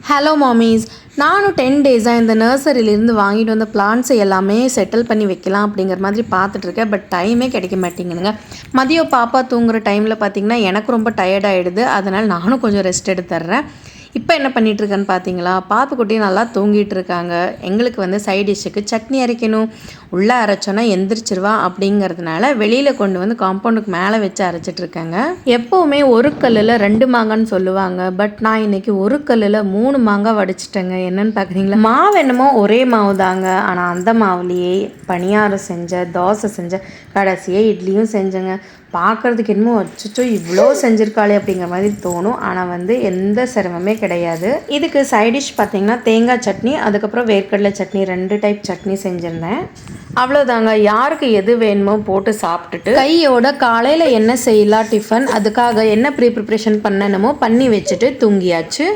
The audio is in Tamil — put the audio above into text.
ஹலோ மாமீஸ், நானும் 10 டேஸாக இந்த நர்சரியிலேருந்து வாங்கிட்டு வந்த பிளான்ட்ஸை எல்லாமே செட்டில் பண்ணி வைக்கலாம் அப்படிங்கிற மாதிரி பார்த்துட்ருக்கேன். பட் டைமே கிடைக்க மாட்டேங்குதுங்க. மதியம் பாப்பா தூங்குகிற டைமில் பார்த்திங்கன்னா எனக்கு ரொம்ப டயர்டாகிடுது. அதனால் நானும் கொஞ்சம் ரெஸ்ட் எடுத்துட்றேன். இப்போ என்ன பண்ணிகிட்ருக்கேன்னு பார்த்தீங்களா, பாப்புக்குட்டி நல்லா தூங்கிட்டு இருக்காங்க. எங்களுக்கு வந்து சைட் டிஷ்ஷுக்கு சட்னி அரைக்கணும். உள்ளே அரைச்சோன்னா எந்திரிச்சிருவா அப்படிங்கிறதுனால வெளியில் கொண்டு வந்து காம்பவுண்டுக்கு மேலே வச்சு அரைச்சிட்ருக்கேங்க. எப்போவுமே ஒரு கல்லில் 2 மாங்கான்னு சொல்லுவாங்க. பட் நான் இன்றைக்கி ஒரு கல்லில் 3 மாங்காய் வடிச்சிட்டேங்க. என்னென்னு பார்க்குறீங்களா, மாவு என்னமோ ஒரே மாவு தாங்க. ஆனால் அந்த மாவுலேயே பணியாரம் செஞ்சேன், தோசை செஞ்சேன், கடைசியாக இட்லியும் செஞ்சேங்க. பார்க்குறதுக்கு என்னமோ அச்சோ இவ்வளோ செஞ்சுருக்காளே அப்படிங்கிற மாதிரி தோணும். ஆனால் வந்து எந்த சிரமமே கிடையாது. இதுக்கு சைடிஷ் பார்த்திங்கன்னா தேங்காய் சட்னி, அதுக்கப்புறம் வேர்க்கடலை சட்னி, 2 டைப் சட்னி செஞ்சுருந்தேன். அவ்வளோதாங்க. யாருக்கு எது வேணுமோ போட்டு சாப்பிட்டுட்டு கையோட காலையில் என்ன செய்யலாம் டிஃபன், அதுக்காக என்ன ப்ரிப்ரேஷன் பண்ணணுமோ பண்ணி வச்சுட்டு தூங்கியாச்சு.